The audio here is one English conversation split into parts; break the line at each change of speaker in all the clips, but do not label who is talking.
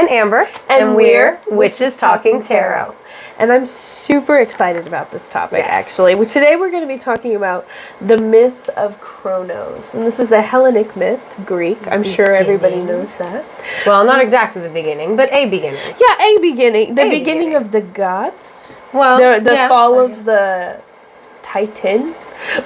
and Amber, and we're Witches Talking Tarot.
And I'm super excited about this topic,
Yes.
actually. Today we're going to be talking about the myth of Kronos. And this is a Hellenic myth, Greek. I'm sure everybody knows that.
Well, not exactly the beginning, but a beginning.
Yeah, a beginning. The beginning of the gods.
Well,
the fall of the Titan.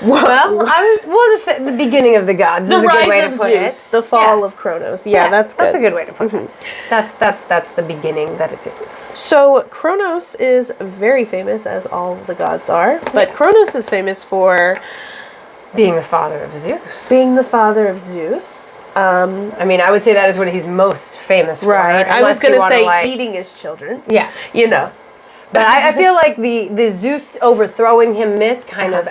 Well, we'll just say the beginning of the gods is a good way to put
Zeus,
it.
The fall of Kronos. Yeah, that's good.
That's a good way to put it. That's the beginning that it is.
So Kronos is very famous, as all the gods are. But
Yes.
Kronos is famous for
being the father of Zeus.
being the father of Zeus.
I mean, I would say that is what he's most famous for.
Right. I was going to say
like,
eating his children.
Yeah.
You know.
But I feel like the Zeus overthrowing him myth kind of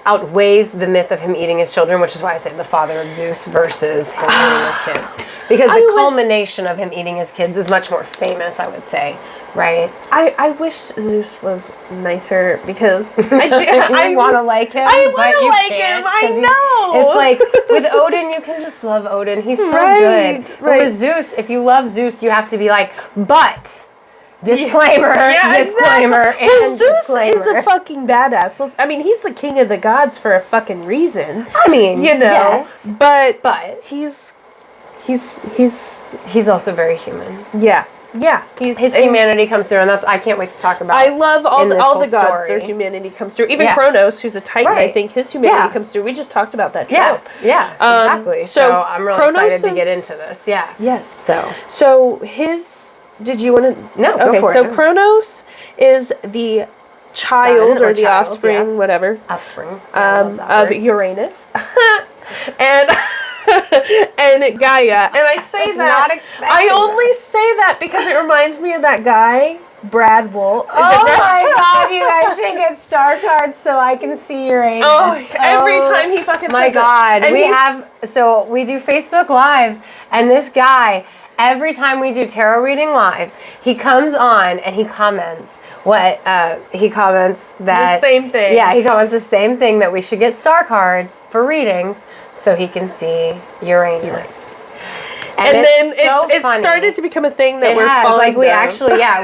outweighs the myth of him eating his children, which is why I say the father of Zeus versus him eating his kids. Because the culmination of him eating his kids is much more famous, I would say, right?
I wish Zeus was nicer because I
want to like him.
I want to like him. I know.
It's like with Odin, you can just love Odin. He's so good. But with Zeus, if you love Zeus, you have to be like, but. Disclaimer, disclaimer,
exactly.
and
Zeus
disclaimer.
is a fucking badass. I mean, he's the king of the gods for a fucking reason.
I mean,
you know,
yes,
but
he's
he's
also very human.
Yeah.
His humanity comes through, and I can't wait to talk about.
I love all the gods.
Story.
Their humanity comes through. Even Kronos, who's a Titan, I think his humanity comes through. We just talked about that trope.
Yeah, exactly. So I'm really
Kronos
excited to get into this. Yeah.
Yes.
So
his. Did you want to?
No.
Okay.
Go for
so
it.
Kronos is the child or the
child,
offspring, whatever.
Offspring.
Of Uranus. and Gaia. And I say that I only say that because it reminds me of that guy, Brad Wolf.
Oh my God, you guys should get star cards so I can see Uranus.
Every time he fucking
my
says
God.
it.
We do Facebook Lives, and this guy, every time we do tarot reading lives, he comes on and he comments the
same thing.
Yeah, he comments the same thing, that we should get star cards for readings so he can see Uranus.
And then it started to become a thing that we're fond of.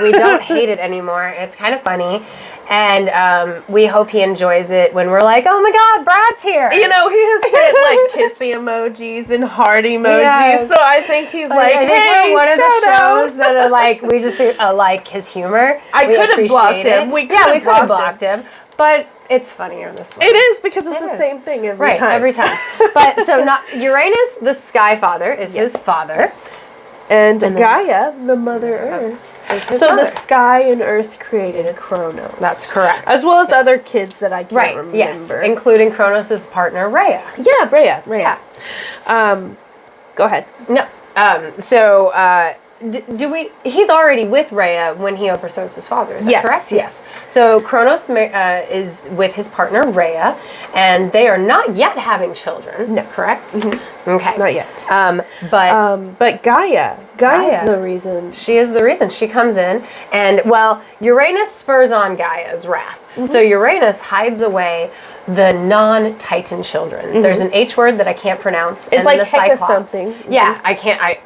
We don't hate it anymore. It's kind of funny. And we hope he enjoys it when we're like, oh my God, Brad's here.
You know, he has sent like kissy emojis and heart emojis.
Yes.
So I think he's like,
I think
hey,
we're one of the
shout
shows that are like, we just like his humor.
I could have blocked him. We could have blocked him.
But it's funnier this way.
It is because it's the same thing every time.
Every time. But so not Uranus, the sky father, is his father.
Yes. And Gaia, the Mother Earth.
So
the sky and earth created Kronos.
That's correct.
As well as other kids that I can't remember.
Yes, including Kronos' partner, Rhea.
Yeah, Rhea. Go ahead.
No. He's already with Rhea when he overthrows his father, is that correct?
Yes.
So Kronos is with his partner Rhea, and they are not yet having children.
No.
Correct?
Mm-hmm.
Okay.
Not yet.
But
Gaia is the reason.
She is the reason. She comes in, and Uranus spurs on Gaia's wrath. Mm-hmm. So Uranus hides away the non-Titan children. Mm-hmm. There's an H word that I can't pronounce.
It's like Heka something.
Yeah, I can't.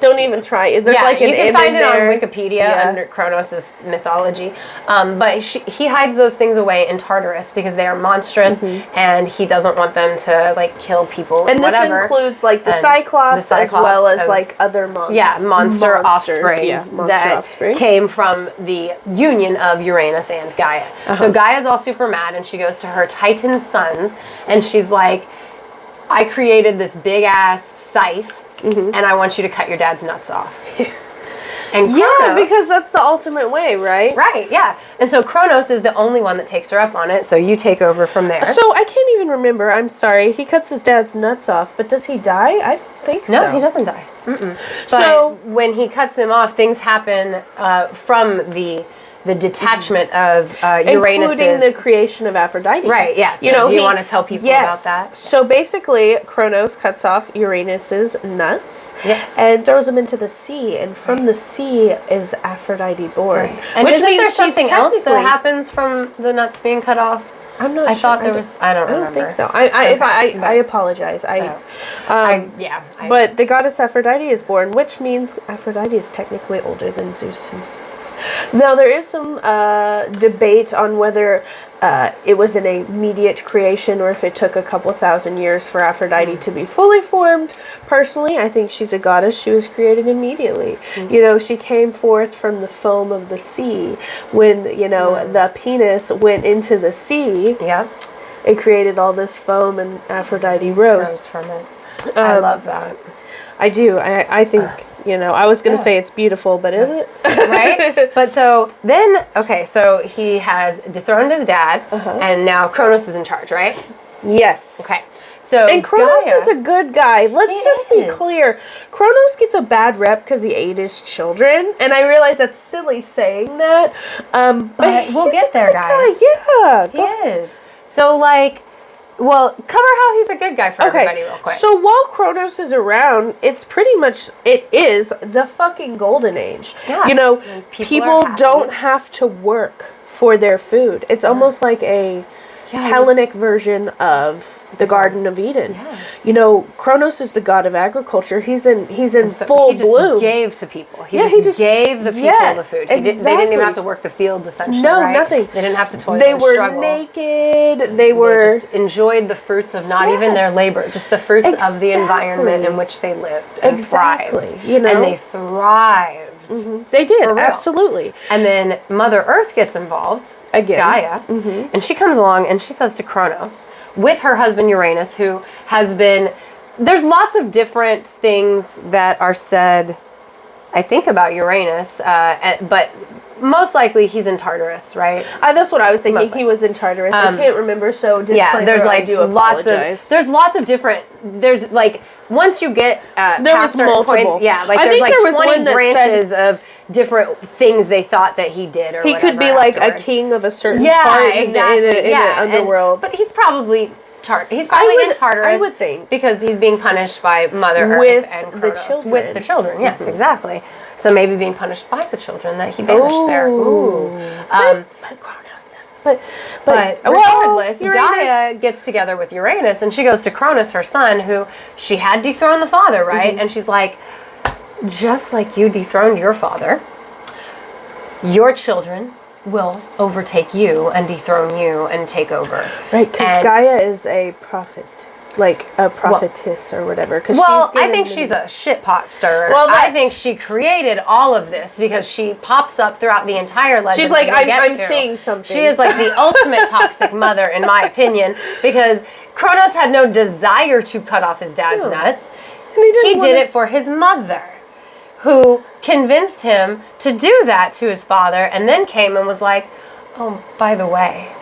Don't even try. There's like an
you can find it on
there.
Wikipedia under Kronos' mythology. But he hides those things away in Tartarus because they are monstrous, and he doesn't want them to like kill people.
And this includes like the Cyclops as well as like other monsters.
Yeah, monster offspring that came from the union of Uranus and Gaia. So Gaia's all super mad, and she goes to her Titan sons, and she's like, "I created this big ass scythe. And I want you to cut your dad's nuts off." And Kronos,
because that's the ultimate way, right?
Right, yeah. And so Kronos is the only one that takes her up on it, so you take over from there.
So I can't even remember. I'm sorry. He cuts his dad's nuts off, but does he die? I don't think so.
No, he doesn't die. But when he cuts him off, things happen from the detachment of Uranus,
including the creation of Aphrodite.
Right. Yes. Yeah. So do you want to tell people about that?
So basically, Kronos cuts off Uranus's nuts.
Yes.
And throws them into the sea, and from the sea is Aphrodite born.
Right. And isn't there something else that happens from the nuts being cut off?
I'm not
I
sure.
thought there was. I don't remember.
I don't think so. I apologize. But the goddess Aphrodite is born, which means Aphrodite is technically older than Zeus himself. Now, there is some debate on whether it was an immediate creation or if it took a couple thousand years for Aphrodite to be fully formed. Personally, I think she's a goddess. She was created immediately. You know, she came forth from the foam of the sea. When, the penis went into the sea, it created all this foam, and Aphrodite rose
from it. I love that.
I do. I think... I was going to say it's beautiful, but is it?
Right? But so then, so he has dethroned his dad, and now Kronos is in charge, right?
Yes.
Okay. So
and Kronos is a good guy. Let's just be clear. Kronos gets a bad rep because he ate his children, and I realize that's silly saying that. But
we'll get there, guys.
Yeah.
He is. So, well, cover how he's a good guy for everybody real quick.
So while Kronos is around, it is the fucking golden age.
Yeah.
People don't have to work for their food. It's almost like a Hellenic version of the Garden of Eden. Yeah. Kronos is the god of agriculture. He's in full bloom.
He gave to people. He just gave the people the food. They didn't even have to work the fields, essentially.
No, nothing.
They didn't have to toil
They
and
were
struggle.
Naked. They were
just enjoyed the fruits of not even their labor, just the fruits of the environment in which they lived and thrived. And they thrived.
They did, absolutely.
And then Mother Earth gets involved,
again,
Gaia, and she comes along and she says to Kronos, with her husband Uranus, who has been, there's lots of different things that are said, I think, about Uranus, but most likely he's in Tartarus, right?
That's what I was thinking. He was in Tartarus. I can't remember, so disclaimer,
there's
I do apologize.
There's lots of different, once you get past certain points, there's 20 branches of different things they thought that he did or
he
whatever.
He could be like a king of a certain part in the underworld.
But he's probably in Tartarus.
I would think.
Because he's being punished by Mother Earth and Kronos.
The children.
With the children, yes, exactly. So maybe being punished by the children that he banished there. Ooh.
But Kronos doesn't.
But regardless, Gaia gets together with Uranus and she goes to Kronos, her son, who she had dethroned the father, right? And she's like, just like you dethroned your father, your children will overtake you and dethrone you and take over.
Right, because Gaia is a prophet. Like a prophetess or whatever.
I think she's a shit pot stirrer. Well, I think she created all of this because she pops up throughout the entire legend.
She's like, I'm seeing something.
She is like the ultimate toxic mother, in my opinion, because Kronos had no desire to cut off his dad's nuts. And he did it for his mother, who convinced him to do that to his father, and then came and was like, oh, by the way,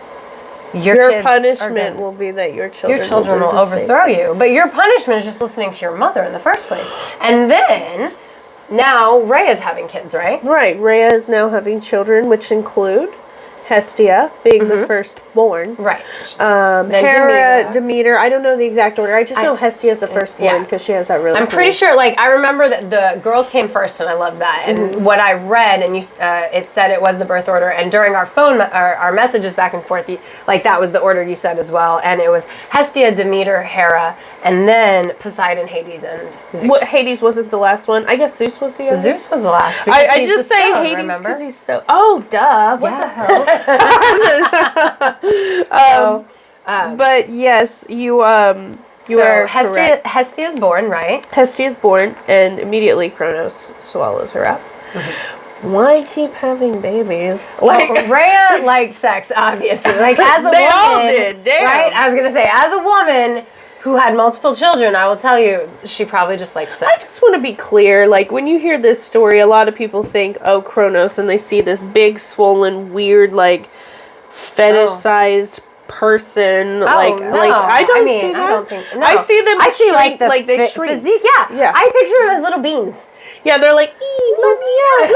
your
punishment will be that your children
will overthrow you. But your punishment is just listening to your mother in the first place. And then, now Rhea is having kids, right?
Right. Rhea is now having children, which include Hestia being the firstborn.
Right.
Hera, Demeter. I don't know the exact order. I just know Hestia is the firstborn because she has that really
pretty sure, I remember that the girls came first, and I love that. And what I read, and it said it was the birth order. And during our phone, our messages back and forth, that was the order you said as well. And it was Hestia, Demeter, Hera, and then Poseidon, Hades, and Zeus.
Hades wasn't the last one. I guess Zeus was the other.
Zeus was the last.
I just say Hades because he's so... Oh, duh. What the hell? But yes, you are correct.
Hestia is born, right?
Hestia is born, and immediately Kronos swallows her up. Why keep having babies?
Rhea liked sex, obviously. As a woman,
they all did. Damn.
Right? I was gonna say, as a woman who had multiple children, I will tell you, she probably just liked sex.
I just want to be clear. When you hear this story, a lot of people think, oh, Kronos, and they see this big, swollen, weird, fetish-sized person. I don't see that.
I don't think. No.
I see them.
I see
they shrink.
Physique. Yeah. I picture them as little beans.
Yeah, they're like, let me out.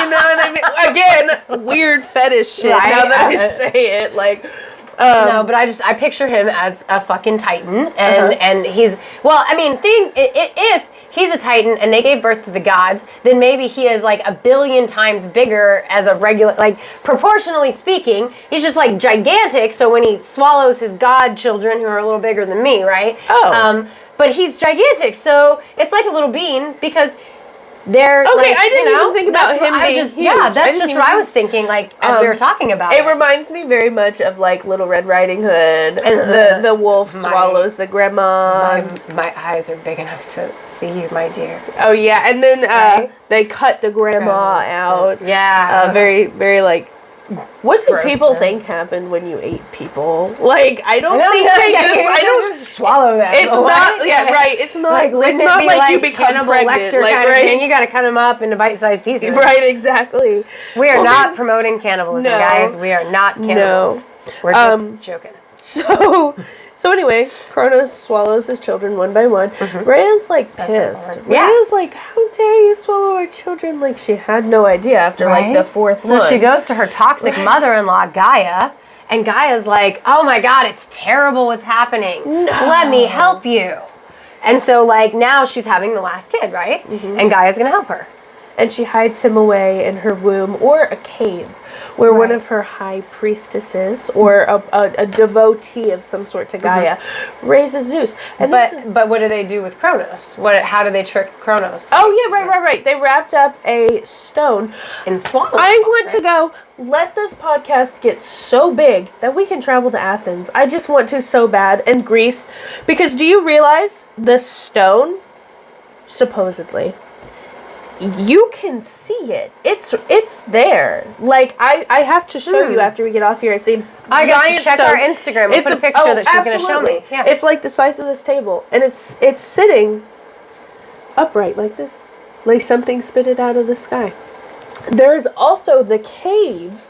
You know what I mean? Again, weird fetish shit. Right? Now that I say it,
no, but I picture him as a fucking titan, and he's if he's a Titan and they gave birth to the gods, then maybe he is like 1 billion times bigger as a regular, like proportionally speaking, he's just like gigantic. So when he swallows his god children who are a little bigger than me, right? But he's gigantic. So it's like a little bean because they're like,
I didn't even think about him being huge.
Yeah, that's just what I was thinking, like, as we were talking about it.
It reminds me very much of, like, Little Red Riding Hood. The wolf swallows the grandma.
My eyes are big enough to see you, my dear.
Oh, yeah. And then they cut the grandma out.
Yeah.
Very, very, like, what do people think happened when you ate people? Like, I don't think they just
swallow that.
It's not, right. It's not like, it's not like you become pregnant. Like,
kind of thing. You got to cut them up into bite-sized pieces.
Right, exactly.
We are not promoting cannibalism, guys. We are not cannibals. No. We're just joking.
So anyway, Kronos swallows his children one by one. Rhea's like pissed. Rhea's like, how dare you swallow our children? Like she had no idea after like the fourth one.
So she goes to her toxic mother-in-law, Gaia, and Gaia's like, oh my God, it's terrible what's happening. No. Let me help you. And so like now she's having the last kid, right? And Gaia's going to help her.
And she hides him away in her womb or a cave where one of her high priestesses or a devotee of some sort to Gaia raises Zeus. And
but what do they do with Kronos? How do they trick Kronos?
Oh, yeah, right. They wrapped up a stone.
In swallow.
I want to go, let this podcast get so big that we can travel to Athens. I just want to so bad. And Greece. Because do you realize the stone, supposedly, you can see it. It's there. Like I have to show you after we get off here. It's a
I got to check our Instagram. We'll put a picture that she's going to show me. Yeah.
It's like the size of this table, and it's sitting upright like this, like something spit it out of the sky. There is also the cave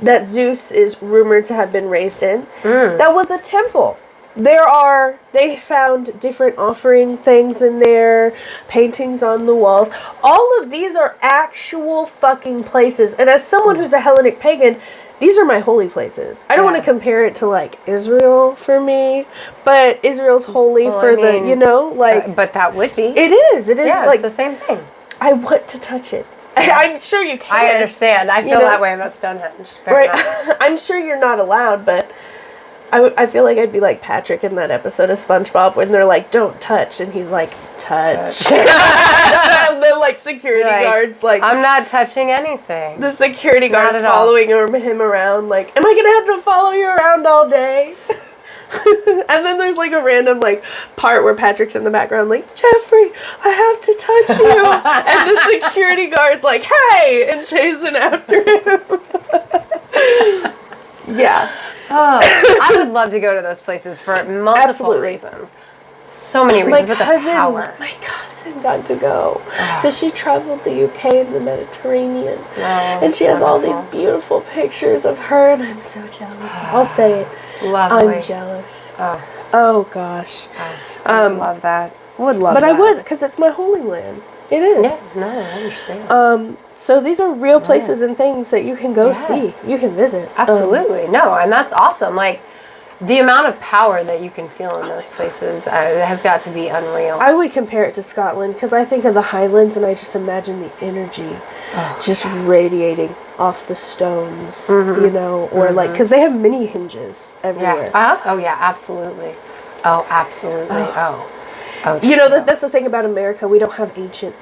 that Zeus is rumored to have been raised in. That was a temple. They found different offering things in there, paintings on the walls. All of these are actual fucking places. And as someone who's a Hellenic pagan, these are my holy places. I don't want to compare it to like Israel for me, but Israel's holy
but that would be.
It is.
Yeah,
like,
it's the same thing.
I want to touch it. I'm sure you can.
I understand. I feel that way about Stonehenge.
Right. I'm sure you're not allowed, but I feel like I'd be like Patrick in that episode of SpongeBob when they're like, don't touch. And he's like, touch. And the like security guards like,
I'm not touching anything.
The security guards following him around like, am I going to have to follow you around all day? And then there's like a random like part where Patrick's in the background like, Jeffrey, I have to touch you. And the security guard's like, hey, and chasing after him. Yeah.
Oh, I would love to go to those places for multiple reasons. So many reasons, but the power.
My cousin got to go because she traveled the UK and the Mediterranean. And she has all these beautiful pictures of her, and I'm so jealous. I'll say it.
Lovely.
I'm jealous. Oh gosh.
I would love that. Would love that.
But I would, because it's my holy land. It is.
Yes, no, I understand.
So these are real places and things that you can go see. You can visit.
Absolutely. No, and that's awesome. Like, the amount of power that you can feel in those places has got to be unreal.
I would compare it to Scotland, because I think of the Highlands and I just imagine the energy just radiating off the stones, or like, because they have mini hinges everywhere.
Yeah. Oh, yeah, absolutely. Oh, absolutely.
That's the thing about America. We don't have ancient,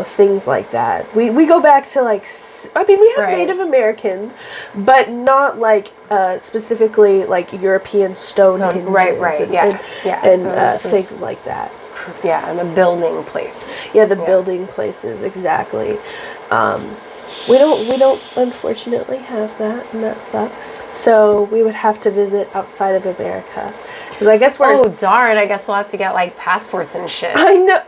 things like that. We go back to like, we have Native American, but not like specifically like European stone hinges.
Right.
And things like that.
Yeah, and the building places.
Yeah, the building places, exactly. We don't unfortunately have that, and that sucks. So we would have to visit outside of America. Because I guess we're...
Oh, darn. I guess we'll have to get, like, passports and shit.
I know.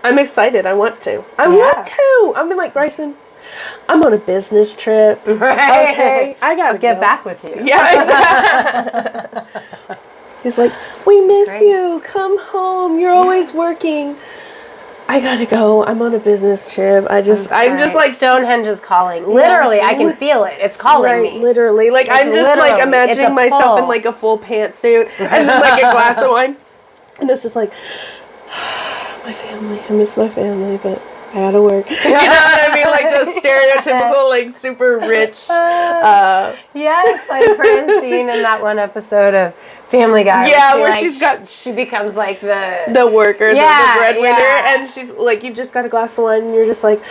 I'm excited. I want to. I want to. I'm like, Bryson, I'm on a business trip.
Right.
Okay. I got to
get back with you.
Yeah, exactly. He's like, we miss you. Come home. You're always working. I gotta go. I'm on a business trip. I'm just like,
Stonehenge is calling. Literally, I can feel it. It's calling me.
Literally, like I'm just like imagining myself in like a full pantsuit and then like a glass of wine, and it's just like, my family. I miss my family, but I gotta work. You know what I mean? Like those stereotypical, like super rich.
Yes, like Francine in that one episode of Family Guy.
Yeah, where
she becomes like the
worker, the breadwinner, and she's like, you've just got a glass of wine, and you're just like,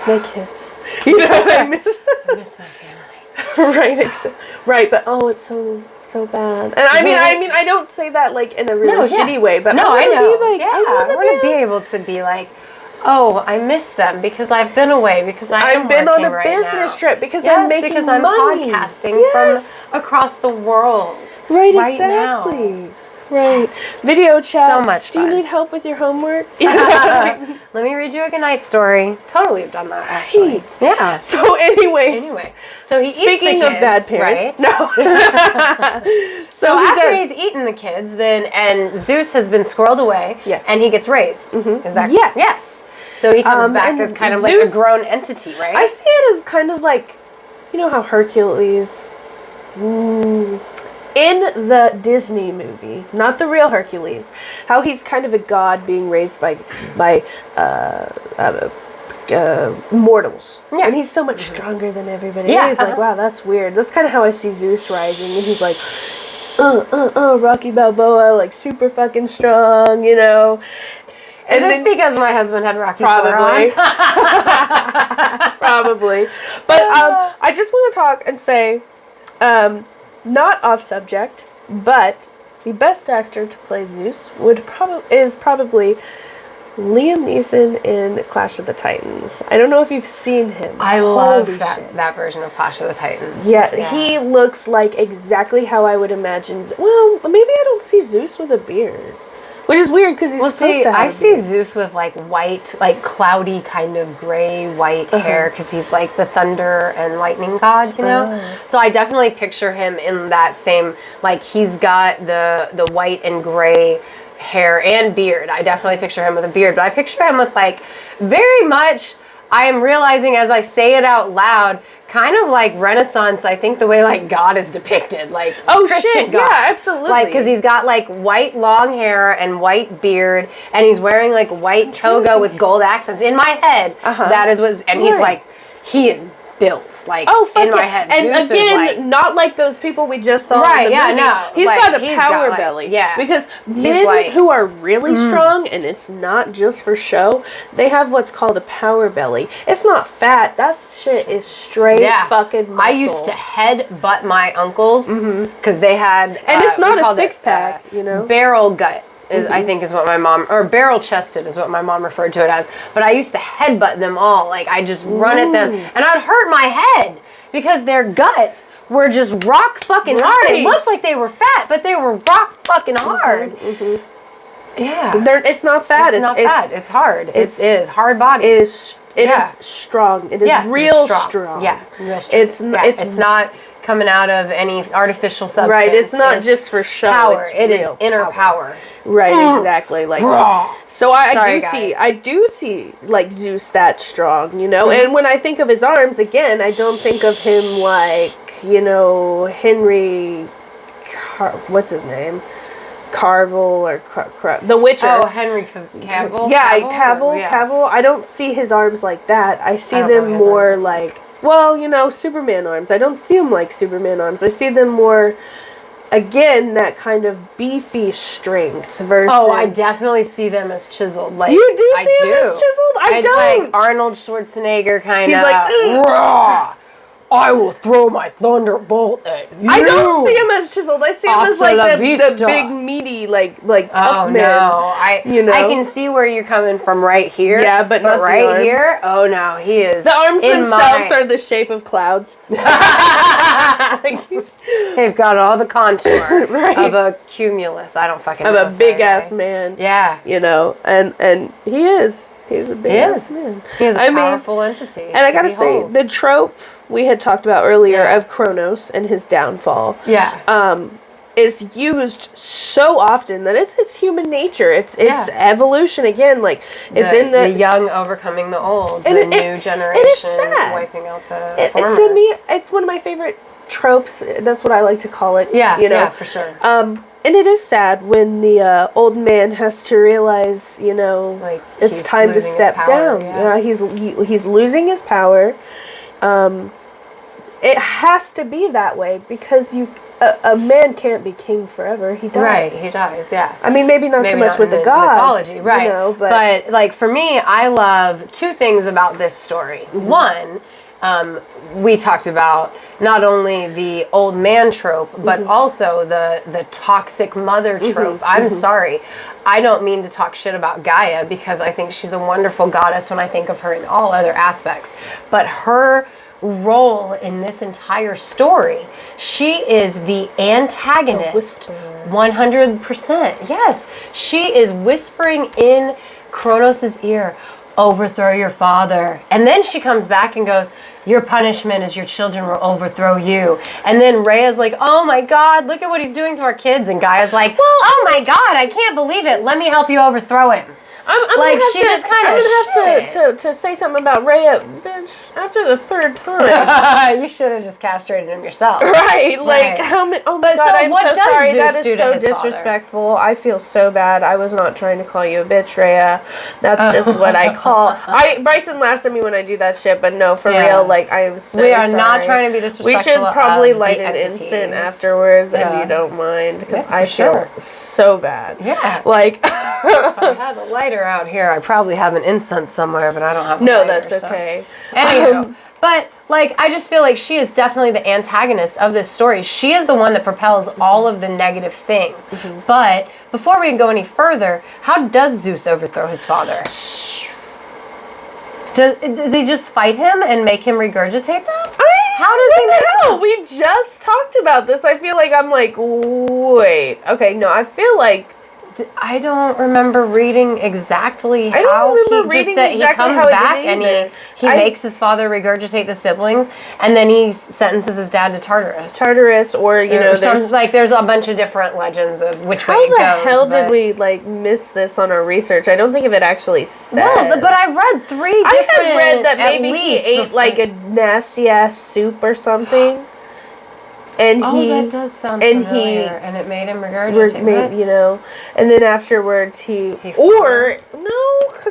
my kids. You know what I miss?
I miss my family.
Right, but it's so bad. And I mean, I don't say that like in a really shitty way, but I know.
I want to be able to be like, oh, I miss them because I've been away, because I've been on a
business trip, because I'm making money. Because I'm
podcasting from across the world.
Right exactly. Now. Right. Yes. Video chat.
So much fun.
Do you need help with your homework?
Let me read you a goodnight story. Totally have done that, actually.
Right.
Yeah.
So anyway.
So he eats the kids.
Speaking of bad parents. Right?
No. So after he's eaten the kids, and Zeus has been squirreled away.
Yes.
And he gets raised. Mm-hmm. Is that
yes.
Yes. So he comes back as kind of Zeus, like a grown entity, right?
I see it as kind of like, you know how Hercules... in the Disney movie, not the real Hercules, how he's kind of a god being raised by mortals. Yeah. And he's so much stronger than everybody. Yeah. He's like, wow, that's weird. That's kind of how I see Zeus rising. And he's like, Rocky Balboa, like super fucking strong, you know.
Is this because my husband had Rocky Probably.
Probably. But I just want to talk and say, not off subject, but the best actor to play Zeus is probably Liam Neeson in Clash of the Titans. I don't know if you've seen him.
I love that version of Clash of the Titans.
Yeah, he looks like exactly how I would imagine. Well, maybe I don't see Zeus with a beard. Which is weird because he's supposed to have
I see Zeus with like white, like cloudy kind of gray white hair because he's like the thunder and lightning god, you know? So I definitely picture him in that same, like he's got the white and gray hair and beard. I definitely picture him with a beard, but I picture him with like very much, I am realizing as I say it out loud, kind of like Renaissance, I think the way like God is depicted, like Christian God.
Yeah, absolutely.
Like, because he's got like white long hair and white beard, and he's wearing like white toga with gold accents. In my head, that is what, and he's like, he is built, like, in my head.
And
Zeus
again,
is like,
not like those people we just saw in the movie.
No.
He's got a power belly.
Yeah.
Because men who are really strong, and it's not just for show, they have what's called a power belly. It's not fat. That shit is straight fucking muscle.
I used to headbutt my uncles because they had...
and it's not a six-pack, you know?
Barrel gut. I think is what my mom, or barrel chested is what my mom referred to it as. But I used to headbutt them all. Like I just run at them and I'd hurt my head because their guts were just rock fucking hard. It looked like they were fat, but they were rock fucking hard. Yeah.
It's not fat.
It's not fat. It's hard. It is hard body.
It is strong. It is real strong.
Yeah, real strong. It's not coming out of any artificial substance.
Right, it's not just for show.
Power. It is inner power.
Right, exactly. Like, so I do see like Zeus that strong, you know. And when I think of his arms, again, I don't think of him like, you know, Henry. What's his name? Cavill or The Witcher.
Oh, Henry Cavill.
Yeah, Cavill. I don't see his arms like that. I see them more like, well, you know, Superman arms. I don't see them like Superman arms. I see them more, again, that kind of beefy strength versus...
Oh, I definitely see them as chiseled. Like,
you do see them as chiseled? I don't.
Like Arnold Schwarzenegger kind of...
He's like, raw.
I will throw my thunderbolt at you.
I don't see him as chiseled. I see him as like the big meaty, like tough man.
No, I can see where you're coming from right here.
Yeah, but not
right here. Oh no, he is.
The arms themselves are the shape of clouds.
They've got all the contour of a cumulus. I don't fucking know.
Of a big ass man.
Yeah,
you know, and he is. He's a big ass man.
He is a powerful entity.
And I gotta say, the trope we had talked about earlier of Kronos and his downfall is used so often that it's human nature. It's evolution again. Like it's in the
young overcoming the old, and the new generation wiping out the former.
To me, it's one of my favorite tropes. That's what I like to call it.
Yeah,
you know?
Yeah, for sure.
And it is sad when the old man has to realize, you know, like it's time to step down. Yeah, he's losing his power. It has to be that way because a man can't be king forever. He dies.
Right, he dies, yeah.
I mean, maybe so much with the gods.
Mythology, right.
You know,
but, like, for me, I love two things about this story. One, we talked about not only the old man trope, but also the toxic mother trope. I'm sorry. I don't mean to talk shit about Gaia because I think she's a wonderful goddess when I think of her in all other aspects. But her role in this entire story, she is the antagonist. 100%. Yes. She is whispering in Kronos' ear, overthrow your father. And then she comes back and goes, your punishment is your children will overthrow you. And then Rhea's like, oh my God, look at what he's doing to our kids. And Gaia's like, oh my God, I can't believe it. Let me help you overthrow him.
I'm like, she just kind of have to say something about Rhea, bitch, after the third time.
You should have just castrated him yourself.
Right. Like, how many, oh my God, I'm so sorry. That is so disrespectful. I feel so bad. I was not trying to call you a bitch, Rhea. That's just what I call. Bryson laughs at me when I do that shit, but no, for real, like, I am so sorry.
We are not trying to be disrespectful.
We should probably light an incense afterwards, if you don't mind, because I feel so bad.
Yeah.
Like,
if I had a lighter out here, I probably have an incense somewhere, but I don't have a lighter,
that's okay.
So. Anywho, but like I just feel like she is definitely the antagonist of this story. She is the one that propels all of the negative things. But before we go any further, how does Zeus overthrow his father? Does he just fight him and make him regurgitate them? How does he make
them? We just talked about this. I feel like I'm like, wait. Okay, no, I feel like
I don't remember reading exactly how he comes back and he makes his father regurgitate the siblings, and then he sentences his dad to Tartarus.
Or
there's a bunch of different legends of which way it goes.
How the hell did we miss this on our research? I don't think if it actually says.
Well, but I read three different.
I had read that maybe he ate like a nasty ass soup or something. And
that does sound familiar. And it made him regurgitate
you know, and then afterwards because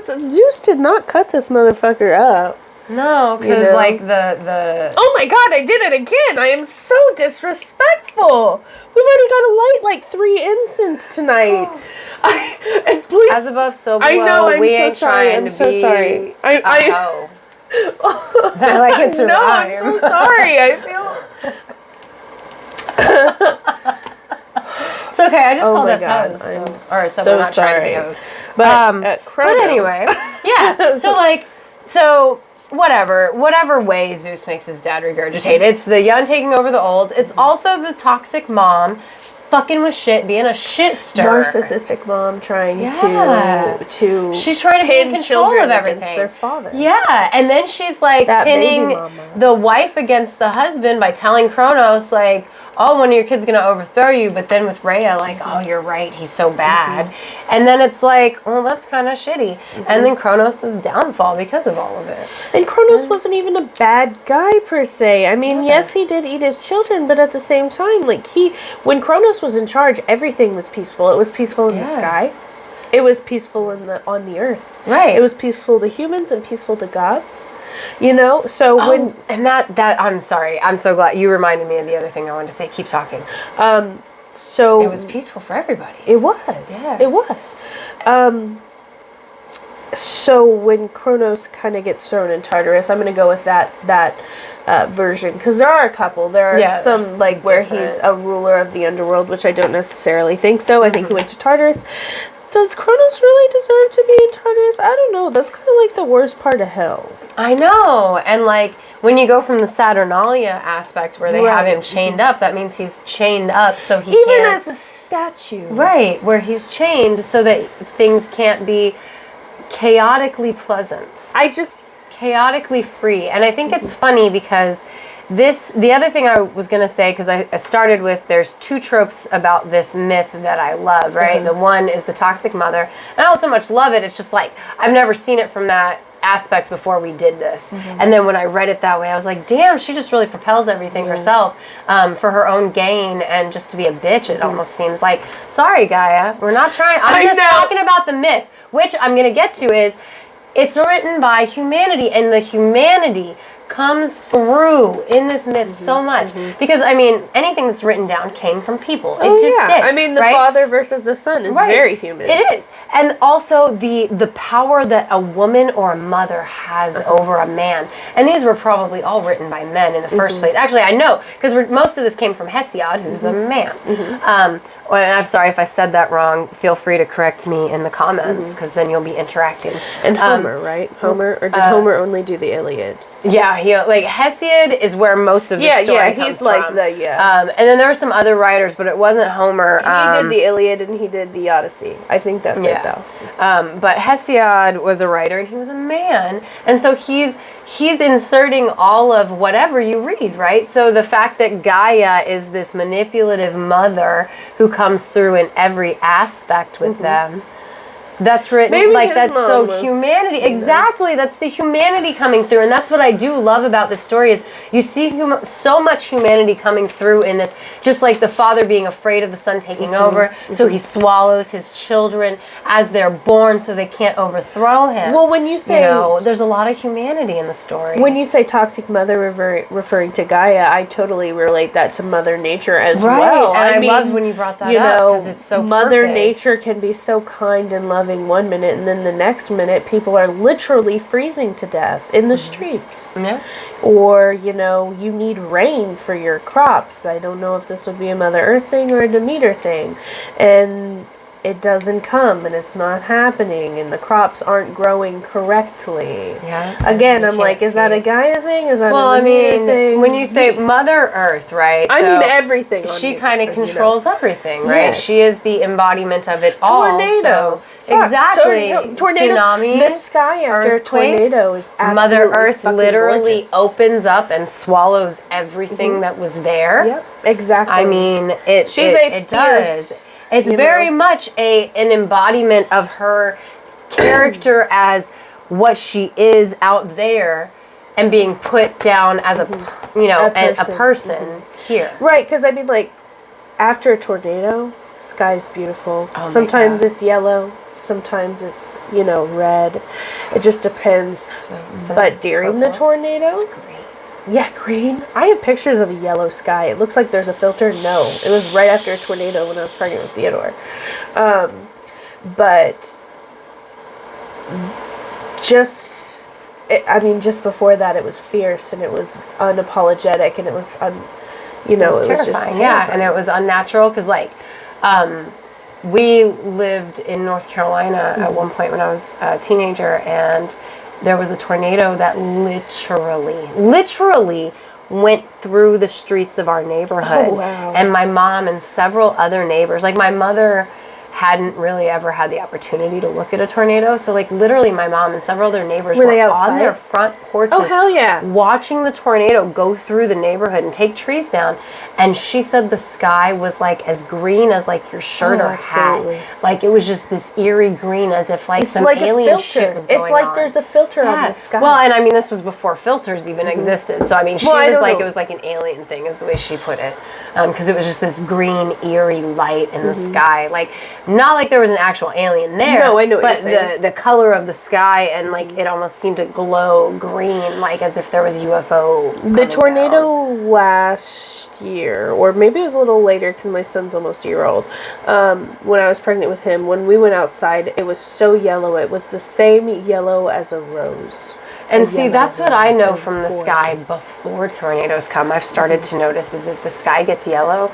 Zeus did not cut this motherfucker up.
No, because the
oh my God, I did it again. I am so disrespectful. We've already got to light like 3 incense tonight. And please,
as above, so below.
I know. I'm
we
so
ain't
sorry. I'm so sorry. I
like it to
no,
rhyme.
I'm so sorry. I feel.
It's okay. I just called us hoes.
I'm so sorry.
But anyway, yeah. So whatever way Zeus makes his dad regurgitate. It's the young taking over the old. It's also the toxic mom fucking with shit, being a shit stirrer.
Narcissistic mom trying to
she's trying to be in control of everything.
Their father.
Yeah, and then she's like pinning the wife against the husband by telling Kronos like, oh, one of your kids gonna overthrow you, but then with Rhea, like, oh, you're right, he's so bad. And then it's like, well, that's kind of shitty. And then Kronos' downfall because of all of it.
And Kronos wasn't even a bad guy per se. I mean, yes, he did eat his children, but at the same time, like when Kronos was in charge, everything was peaceful. It was peaceful in the sky. It was peaceful on the earth.
Right.
It was peaceful to humans and peaceful to gods. You know, so
that I'm sorry. I'm so glad you reminded me of the other thing I wanted to say. Keep talking.
So
it was peaceful for everybody.
It was. Yeah. It was. So when Kronos kind of gets thrown in Tartarus, I'm going to go with that version because there are a couple. There are some where he's a ruler of the underworld, which I don't necessarily think so. I think he went to Tartarus. Does Kronos really deserve to be in Tartarus? I don't know. That's kind of like the worst part of hell.
I know. And like when you go from the Saturnalia aspect where they have him chained up, that means he's chained up so he
even
can't...
as a statue.
Right, where he's chained so that things can't be chaotically pleasant. Chaotically free. And I think it's funny because the other thing I was going to say, because I started with, there's 2 tropes about this myth that I love, right? The one is the toxic mother. And I don't so much love it, it's just like, I've never seen it from that aspect before we did this. And then when I read it that way, I was like, damn, she just really propels everything herself for her own gain and just to be a bitch. It almost seems like, sorry, Gaia, we're not trying. I'm just talking about the myth, which I'm going to get to is it's written by humanity, and the humanity comes through in this myth so much because I mean anything that's written down came from people. It just did.
I mean the father versus the son is very human.
It is. And also the power that a woman or a mother has over a man. And these were probably all written by men in the first place. Actually, I know because most of this came from Hesiod, who's a man. And I'm sorry if I said that wrong. Feel free to correct me in the comments because then you'll be interacting.
And Homer, right? Homer, or did Homer only do the Iliad?
Yeah, like Hesiod is where most of the story comes
he's like
from.
And
then there were some other writers, but it wasn't Homer.
He did the Iliad and he did the Odyssey. I think that's it though.
But Hesiod was a writer and he was a man, and so he's inserting all of whatever you read, right? So the fact that Gaia is this manipulative mother who comes through in every aspect with them. That's written.
Maybe
like that's so
was,
humanity. Exactly. That's the humanity coming through, and that's what I do love about this story is you see so much humanity coming through in this. Just like the father being afraid of the son taking over, so he swallows his children as they're born, so they can't overthrow him.
Well, when you say
there's a lot of humanity in the story.
When you say toxic mother referring to Gaia, I totally relate that to Mother Nature as well.
And I mean, loved when you brought that up because it's so
Mother
perfect.
Nature can be so kind and loving one minute, and then the next minute people are literally freezing to death in the streets.
Yeah.
Or, you need rain for your crops. I don't know if this would be a Mother Earth thing or a Demeter thing. And it doesn't come, and it's not happening, and the crops aren't growing correctly.
Yeah.
Again, I'm like, is that a Gaia thing? Is that a Demeter thing?
When you say Mother Earth, right?
I mean everything.
She kind of controls everything, right?
Yes.
She is the embodiment of it all.
Tornadoes.
So, exactly.
Tornadoes.
Tsunamis.
The sky after a tornado is absolutely
Mother Earth literally
gorgeous.
opens up and swallows everything that was there.
Yep, exactly.
I mean,
She's a fierce,
does. It's very much an embodiment of her character as what she is out there and being put down as a person here.
Right, because I mean, like, after a tornado, sky's beautiful.
Oh
sometimes it's yellow, sometimes it's, red. It just depends. But during the tornado,
it's green.
Yeah, green. I have pictures of a yellow sky. It looks like there's a filter. No, it was right after a tornado when I was pregnant with Theodore. But just before that, it was fierce and it was unapologetic and it was, it was just terrifying.
Yeah, and it was unnatural because, like, we lived in North Carolina at one point when I was a teenager, and there was a tornado that literally went through the streets of our neighborhood.
Oh, wow.
And my mom and several other neighbors, like my mother hadn't really ever had the opportunity to look at a tornado. So, like, literally my mom and several other neighbors were on their front porches.
Oh, hell yeah.
Watching the tornado go through the neighborhood and take trees down. And she said the sky was, like, as green as, like, your shirt or hat. Like, it was just this eerie green as if, like, some alien shit was going on.
It's like there's a filter on the sky.
Well, and I mean, this was before filters even existed. So, I mean, she was like, it was like an alien thing is the way she put it. Because it was just this green, eerie light in the sky. Like, not like there was an actual alien there.
No, I know what
but
you're saying.
the color of the sky and, like, it almost seemed to glow green, like as if there was UFO
The tornado last year, or maybe it was a little later because my son's almost a year old, when I was pregnant with him, when we went outside, it was so yellow. It was the same yellow as a rose.
And see, that's what I know from the sky before tornadoes come. I've started to notice is if the sky gets yellow,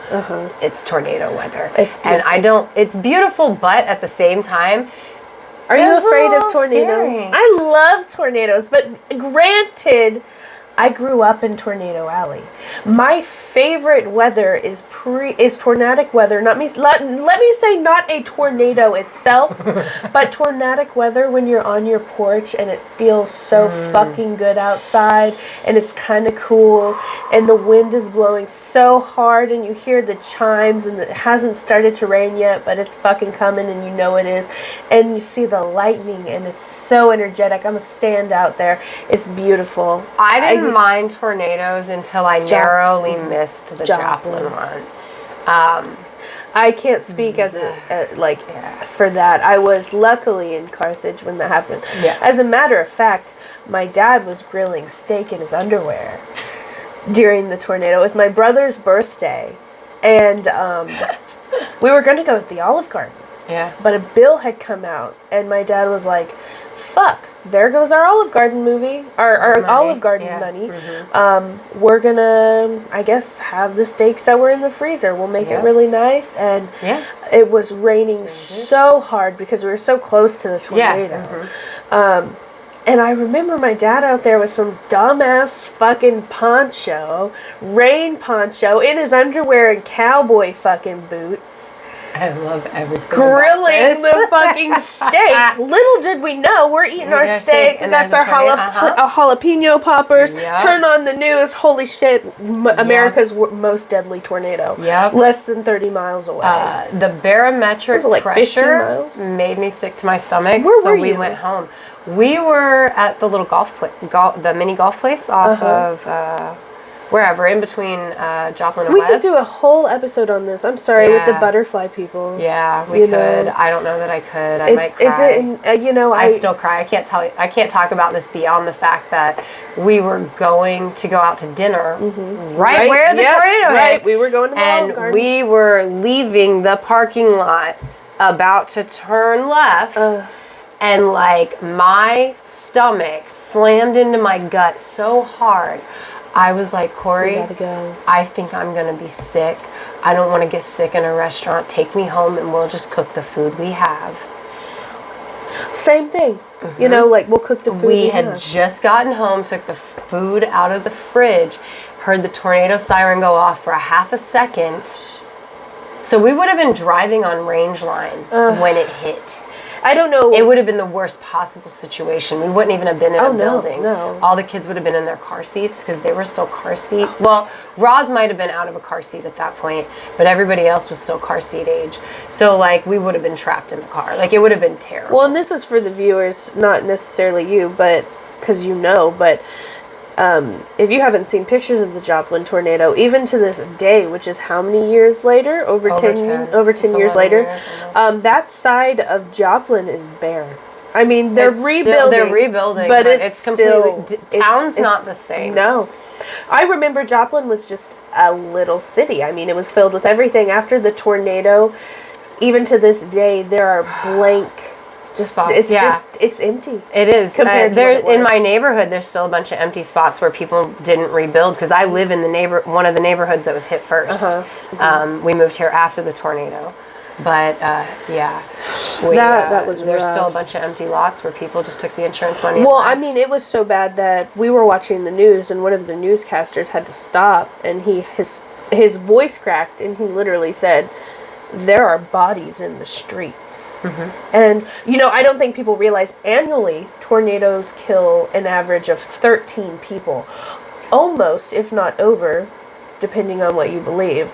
it's tornado weather.
It's beautiful.
It's beautiful, but at the same time,
are you afraid of tornadoes?
Scary.
I love tornadoes, but granted, I grew up in Tornado Alley. My favorite weather is tornadic weather. Let me say not a tornado itself, but tornadic weather when you're on your porch and it feels so fucking good outside and it's kind of cool and the wind is blowing so hard and you hear the chimes and it hasn't started to rain yet, but it's fucking coming and you know it is, and you see the lightning and it's so energetic. I'm gonna stand out there. It's beautiful.
I didn't mind tornadoes until I narrowly missed the Joplin one.
I can't speak as for that. I was luckily in Carthage when that happened.
Yeah.
As a matter of fact, my dad was grilling steak in his underwear during the tornado. It was my brother's birthday, and we were going to go to the Olive Garden.
Yeah.
But a bill had come out, and my dad was like, fuck, there goes our Olive Garden movie, our money. Olive Garden money. Mm-hmm. We're gonna, I guess, have the steaks that were in the freezer. We'll make it really nice. And it was raining so hard because we were so close to the tornado. Yeah. Mm-hmm. And I remember my dad out there with some dumbass fucking rain poncho, in his underwear and cowboy fucking boots.
I love everything.
Grilling the fucking steak. Little did we know, we're eating our steak. And that's our jalapeno poppers. Yep. Turn on the news. Holy shit! America's most deadly tornado.
Yep.
Less than 30 miles away.
The barometric pressure made me sick to my stomach. So we went home. We were at the little the mini golf place off of. Wherever, in between Joplin and
We
Webb.
could do a whole episode on this. I'm sorry, with the butterfly people.
Yeah, we could. Know. I don't know that I could. I might cry.
Is it,
I still cry. I can't talk about this beyond the fact that we were going to go out to dinner right where the tornado hit.
Right, we were going to the Olive Garden.
And we were leaving the parking lot, about to turn left, and like my stomach slammed into my gut so hard. I was like, Corey,
we gotta go.
I think I'm going to be sick. I don't want to get sick in a restaurant. Take me home and we'll just cook the food we have.
Same thing. Mm-hmm. We'll cook the food
we had just gotten home, took the food out of the fridge, heard the tornado siren go off for a half a second. So we would have been driving on range line when it hit.
I don't know.
It would have been the worst possible situation. We wouldn't even have been in a building.
No.
All the kids would have been in their car seats because they were still car seat. Well, Roz might have been out of a car seat at that point, but everybody else was still car seat age. So, we would have been trapped in the car. It would have been terrible.
Well, and this is for the viewers, not necessarily you, but because but if you haven't seen pictures of the Joplin tornado, even to this day, which is how many years later? Over 10 years later. That side of Joplin is bare. I mean, they're rebuilding. But it's still...
Town's not the same.
No. I remember Joplin was just a little city. I mean, it was filled with everything. After the tornado, even to this day, there are blank... It's empty.
It is. In my neighborhood, there's still a bunch of empty spots where people didn't rebuild because I live in one of the neighborhoods that was hit first. We moved here after the tornado, but
that was
there's
rough.
still a bunch of empty lots where people just took the insurance money.
Well, I mean, it was so bad that we were watching the news and one of the newscasters had to stop, and his voice cracked, and he literally said, there are bodies in the streets. And, I don't think people realize annually tornadoes kill an average of 13 people. Almost, if not over, depending on what you believe,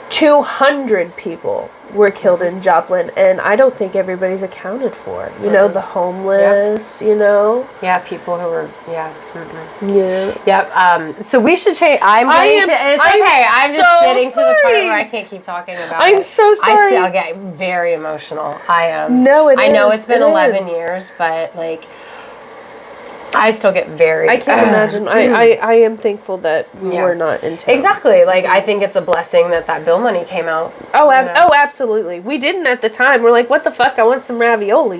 200 people were killed in Joplin, and I don't think everybody's accounted for. The homeless,
Yeah, people who were, Yep. So we should change. It's okay. I'm just getting to the point where I can't keep talking about it.
I'm so sorry.
I still get very emotional. I am.
No,
I know it's been 11 years, but I still get very...
I can't imagine. I am thankful that we were not in town.
Exactly. I think it's a blessing that bill money came out.
Oh, absolutely. We didn't at the time. We're like, what the fuck? I want some ravioli.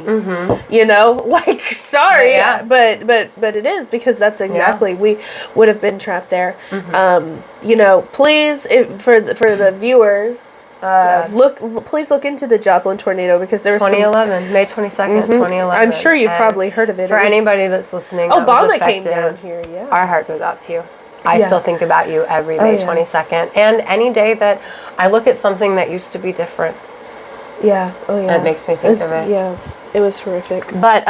Sorry. But it is, because that's exactly... We would have been trapped there. Please, for the viewers, Please look into the Joplin Tornado because there was
2011, May 22nd, 2011.
I'm sure you've probably heard of it.
For anybody that's listening,
Obama came down here. Yeah,
our heart goes out to you. I still think about you every May 22nd, and any day that I look at something that used to be different.
Yeah. Oh yeah.
It makes me think of it.
Yeah. It was horrific.
But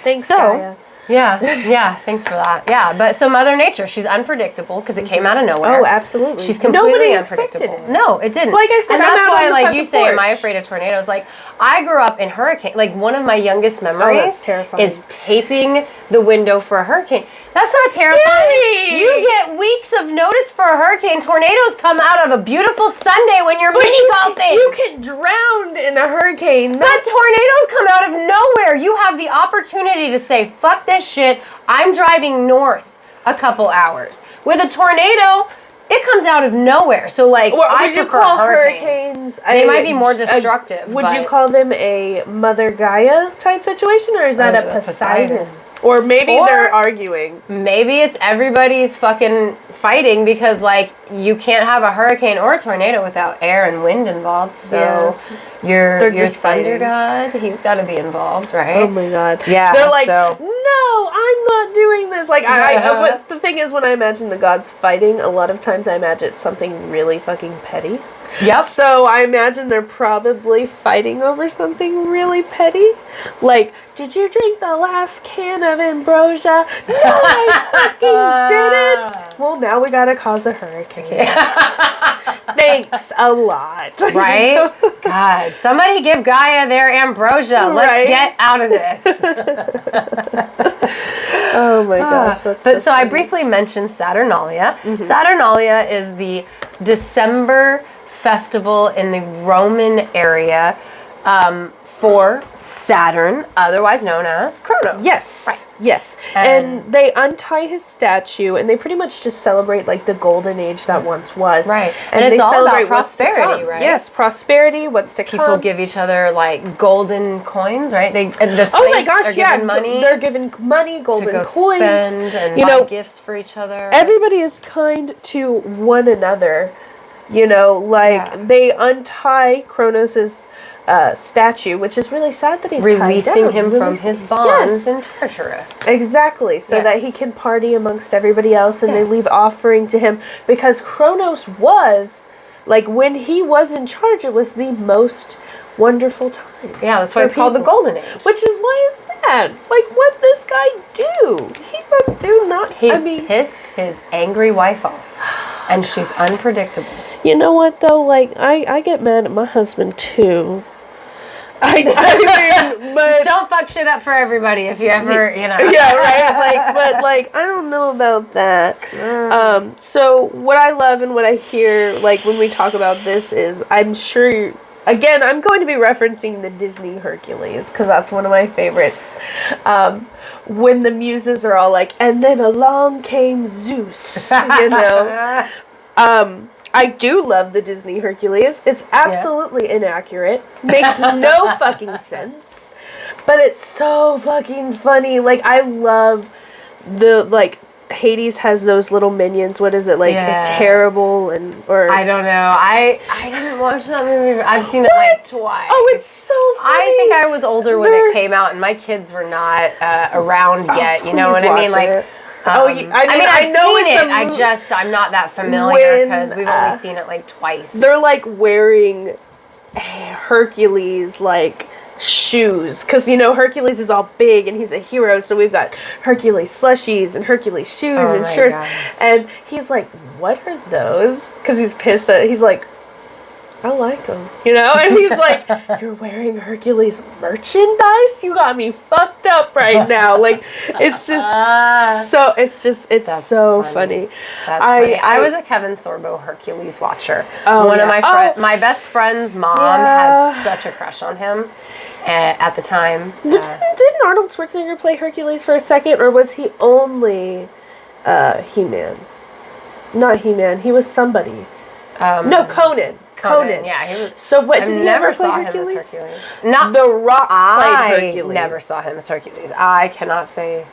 thanks, Gaia.
Yeah, thanks for that. Yeah, but so Mother Nature, she's unpredictable because it came out of nowhere.
Oh, absolutely.
She's completely unpredictable.
It.
No, it didn't.
Like I said,
and that's why, like you say,
porch.
am I afraid of tornadoes? Like, I grew up in hurricane. Like, one of my youngest memories is taping the window for a hurricane. That's not terrifying. You get weeks of notice for a hurricane. Tornadoes come out of a beautiful Sunday when you're mini golfing.
You get drowned in a hurricane.
But tornadoes come out of nowhere. You have the opportunity to say, fuck this shit. I'm driving north a couple hours. With a tornado, it comes out of nowhere. So, like, I prefer hurricanes. They might be more destructive.
Would you call them a Mother Gaia type situation, or is that a Poseidon? Or maybe they're arguing.
Maybe it's everybody's fucking fighting because, like, you can't have a hurricane or a tornado without air and wind involved. So your thunder god, he's got to be involved, right?
Oh my god.
Yeah.
They're like, no, I'm not doing this. Like, but the thing is, when I imagine the gods fighting, a lot of times I imagine something really fucking petty.
Yep.
So I imagine they're probably fighting over something really petty. Like, did you drink the last can of ambrosia? No, I fucking didn't. Well, now we gotta cause a hurricane. Thanks a lot.
Right? God, somebody give Gaia their ambrosia. Let's get out of this.
Oh my gosh. That's
so I briefly mentioned Saturnalia. Mm-hmm. Saturnalia is the December festival in the Roman area for Saturn, otherwise known as Kronos.
Yes.
Right.
Yes. And they untie his statue and they pretty much just celebrate like the golden age that once was.
Right.
And
it's
they
all
celebrate
about prosperity, right?
Yes, prosperity, what's to come.
People give each other like golden coins, right?
Oh my gosh,
giving money.
They're giving money, golden
to go
coins.
Spend and buy gifts for each other.
Everybody is kind to one another. You know, like they untie Kronos' statue, which is really sad that he's
releasing him from his bonds in Tartarus.
Exactly, so that he can party amongst everybody else, and they leave offering to him because Kronos was, like, when he was in charge, it was the most wonderful time.
Yeah, that's why it's called the Golden Age.
Which is why it's sad. Like, what this guy do? He
pissed his angry wife off, and she's unpredictable.
You know what though? Like, I get mad at my husband too. I mean, but
just don't fuck shit up for everybody if you ever, you know.
Yeah, right. But I don't know about that. So what I love and what I hear, like, when we talk about this is, I'm sure. Again, I'm going to be referencing the Disney Hercules because that's one of my favorites. When the muses are all like, and then along came Zeus, you know. I do love the Disney Hercules. It's absolutely inaccurate. Makes no fucking sense. But it's so fucking funny. Like, I love the, like, Hades has those little minions. What is it, like, terrible or
I don't know. I didn't watch that movie. I've seen it like twice.
Oh, it's so funny.
I think I was older when it came out, and my kids were not around yet. You know what I mean? Like. I mean, I know it's I'm not that familiar because we've only seen it like twice.
They're like wearing Hercules like shoes because, you know, Hercules is all big and he's a hero, so we've got Hercules slushies and Hercules shoes and shirts. God. And he's like, what are those? Because he's pissed he's like, I like them, you know? And he's like, you're wearing Hercules merchandise? You got me fucked up right now. Like, it's just it's so funny.
That's funny. I was a Kevin Sorbo Hercules watcher. One of my best friend's mom had such a crush on him at the time.
Didn't Arnold Schwarzenegger play Hercules for a second, or was he only He-Man? Not He-Man. He was somebody. No, Conan.
Yeah, he was.
So what? Did you ever saw Hercules?
Him as Hercules. Not
The Rock played Hercules.
I never saw him as Hercules. I cannot say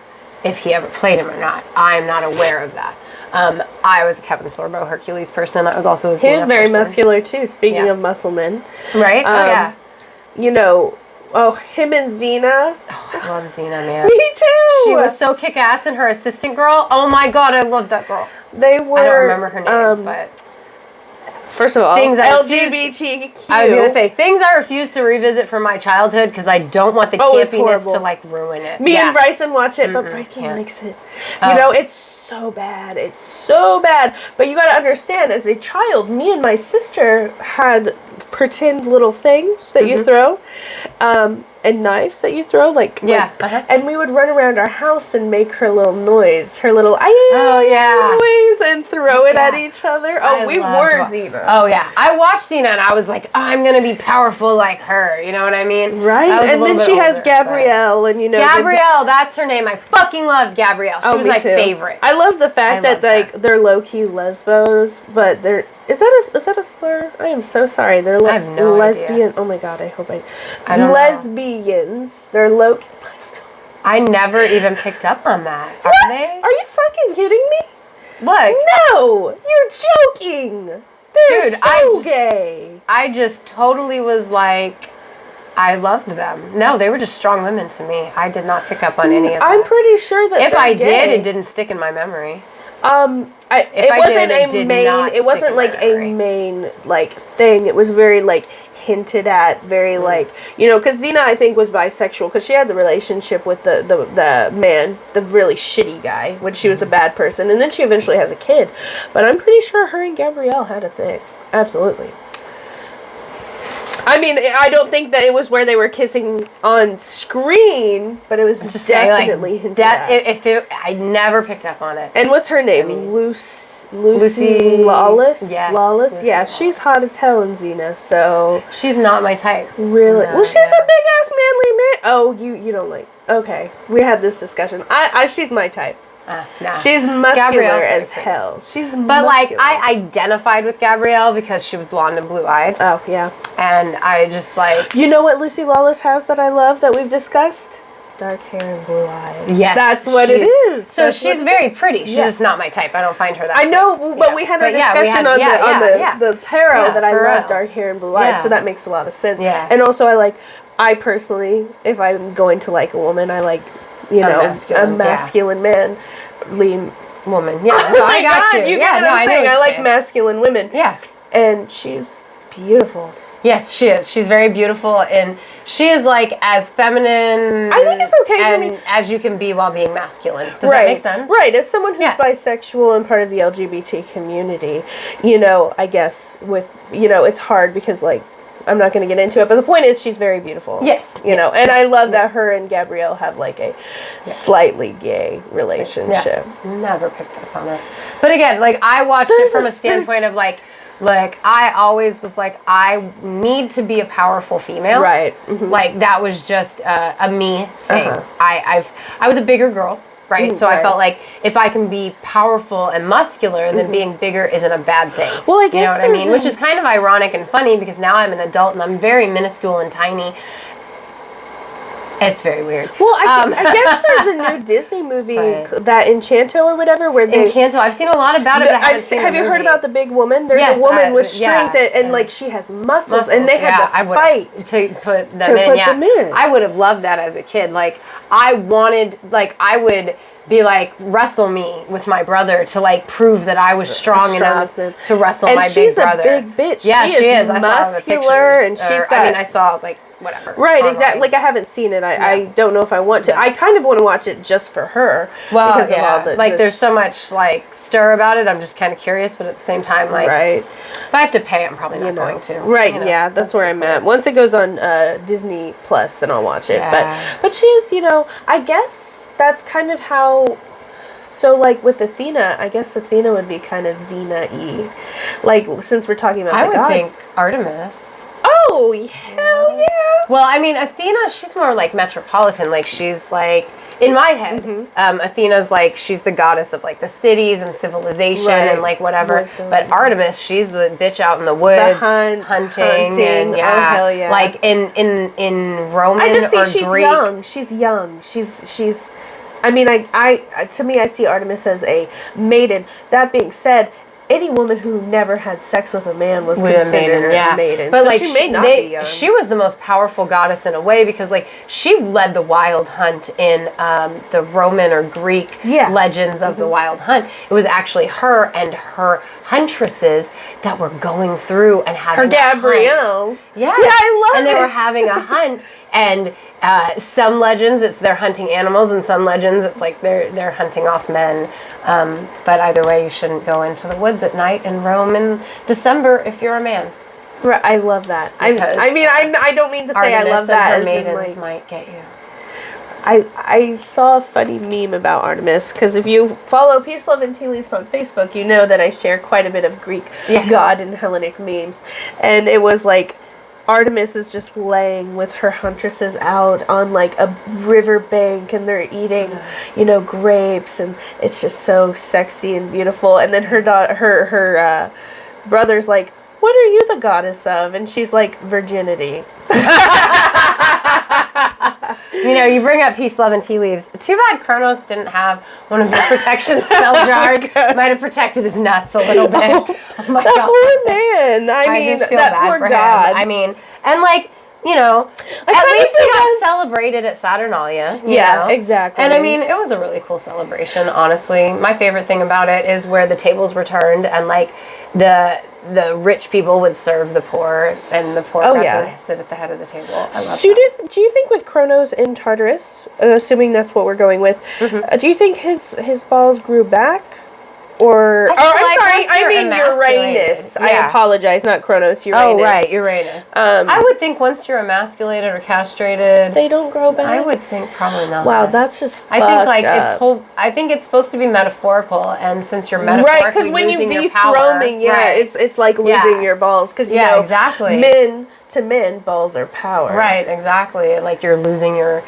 if he ever played him or not. I'm not aware of that. I was a Kevin Sorbo Hercules person. I was also a Xena
He was very
person.
muscular too, speaking of muscle men.
Right? Yeah.
You know, him and Xena.
Oh, I love Xena, man.
Me too!
She was so kick-ass, and her assistant girl, oh my god, I loved that girl.
They were...
I don't remember her name, but...
First of all, LGBTQ.
I was going to say, things I refuse to revisit from my childhood because I don't want the campiness to, like, ruin it.
Me and Bryson watch it, but Bryson likes it. You know, it's so bad. It's so bad. But you got to understand, as a child, me and my sister had pretend little things that you throw. And knives that you throw, and we would run around our house and make her little noise, her little noise, and throw it at each other. Oh, we were Xena.
Oh yeah, I watched Xena and I was like, I'm gonna be powerful like her. You know what I mean?
Right. And then she has Gabrielle, and
Gabrielle, that's her name. I fucking loved Gabrielle. She was my favorite.
I love the fact that they're low key lesbos, but they're. Is that a slur? I am so sorry. They're
I have no
lesbian.
Idea.
Oh my god, I hope I
don't
lesbians. Know. They're low.
I never even picked up on that.
What? Are you fucking kidding me?
Look.
No, you're joking. They're so gay.
I just totally was like, I loved them. No, they were just strong women to me. I did not pick up on any of that.
I'm pretty sure that
if I did, it didn't stick in my memory.
It wasn't like a main like thing. It was very like hinted at, very like, you know, because Xena I think was bisexual because she had the relationship with the man, the really shitty guy, when she was a bad person, and then she eventually has a kid. But I'm pretty sure her and Gabrielle had a thing. Absolutely. I mean, I don't think that it was where they were kissing on screen, but it was just definitely hinted at.
I never picked up on it.
And what's her name? Lucy Lawless?
Yes.
Lawless?
Lucy
yeah,
Lawless.
She's hot as hell in Xena, so...
She's not my type.
Really? No, well, she's a big-ass manly man. Oh, you don't like... Okay, we had this discussion. She's my type.
Nah.
She's muscular as hell. She's
But like, I identified with Gabrielle because she was blonde and blue-eyed.
Oh, yeah.
And I just like...
You know what Lucy Lawless has that I love that we've discussed? Dark hair and blue eyes.
Yes.
That's what it is.
So she's very pretty. She's just not my type. I don't find her that
I know, but we had a discussion on the tarot that I love dark hair and blue eyes, so that makes a lot of sense.
Yeah.
And also I personally, if I'm going to like a woman, I like, you know, a masculine man.
Woman. Yeah. No, I got you.
You get what I'm saying. I like masculine women.
Yeah.
And she's beautiful.
Yes, she is. She's very beautiful, and she is like as feminine.
I think it's okay for me
as you can be while being masculine. Does that make sense?
Right. As someone who's bisexual and part of the LGBT community, you know, I guess it's hard because like I'm not going to get into it, but the point is she's very beautiful.
Yes.
You know, and I love that her and Gabrielle have like a slightly gay relationship.
Yeah. Never picked up on it. But again, like I watched it from a standpoint of like I always was like, I need to be a powerful female.
Right. Mm-hmm.
Like that was just a me thing. I was a bigger girl. Right, so I felt like if I can be powerful and muscular, then being bigger isn't a bad thing.
Well, I guess
you know what I mean, which is kind of ironic and funny because now I'm an adult and I'm very minuscule and tiny. It's very weird.
Well, I guess there's a new Disney movie, that Enchanto or whatever, where they...
Encanto, I've seen a lot about it, but I haven't seen
Have you heard about the big woman? There's a woman with strength, and like she has muscles, and they had to fight
to put them in. I would have loved that as a kid. Like, I would be like, wrestle me with my brother to like prove that I was strong enough to wrestle my big brother.
And she's a big bitch.
Yeah, she is.
I saw the pictures, and she's got...
I mean, I saw like... whatever.
Right, exactly. Like I haven't seen it. I don't know if I want to. I kind of want to watch it just for her.
Well, because of all the there's so much like stir about it. I'm just kind of curious, but at the same time, like, if I have to pay, I'm probably not going to.
Right. You know, yeah, that's where I'm at. Once it goes on Disney Plus, then I'll watch it. But she's, you know, I guess that's kind of how. So, like, with Athena, I guess Athena would be kind of Xena-y. Like, since we're talking about the gods.
I would think Artemis.
Oh, hell yeah.
Well, I mean, Athena, she's more like metropolitan. Like, she's like, in my head, Athena's like, she's the goddess of like the cities and civilization and like whatever. Wisdom. But Artemis, she's the bitch out in the woods, hunting and
oh, hell yeah.
Like in Roman
I just see
or
she's
Greek.
young. She's young. She's I mean, to me, I see Artemis as a maiden. That being said, any woman who never had sex with a man was considered a maiden.
But
so
like
she may not be young.
She was the most powerful goddess in a way because like she led the wild hunt in the Roman or Greek legends of the wild hunt. It was actually her and her huntresses that were going through and having
her Gabrielles.
Yeah,
I love it.
And they were having a hunt, and some legends it's they're hunting animals, and some legends it's like they're hunting off men. But either way, you shouldn't go into the woods at night in Rome in December if you're a man.
Right, I love that. I don't mean to say
Artemis
I love that.
And her maidens might get you.
I saw a funny meme about Artemis, because if you follow Peace, Love, and Tea Leaves on Facebook, you know that I share quite a bit of Greek god and Hellenic memes. And it was like, Artemis is just laying with her huntresses out on like a river bank, and they're eating, grapes, and it's just so sexy and beautiful. And then her brother's like, "What are you the goddess of?" And she's like, "Virginity."
You bring up Peace, Love, and Tea Leaves. Too bad Kronos didn't have one of your protection spell jars. Might have protected his nuts a little bit. Oh my God.
Poor man. I mean,
just feel
that
bad
poor
for
god.
him. I mean, and like, at least he got celebrated at Saturnalia. You know?
Exactly.
And I mean, it was a really cool celebration, honestly. My favorite thing about it is where the tables were turned and like the rich people would serve the poor, and the poor got to sit at the head of the table. I love that.
Do you think with Kronos in Tartarus, assuming that's what we're going with, do you think his balls grew back? Or I mean Uranus. I apologize, not Kronos, Uranus.
Oh, right, Uranus. I would think once you're emasculated or castrated,
they don't grow back.
I would think probably not.
Wow, that's just
I think it's supposed to be metaphorical, and since you're metaphorically
right, because when you
dethroning,
it's like losing your balls, because
exactly.
Men to men, balls are power.
Right, exactly. Like you're losing your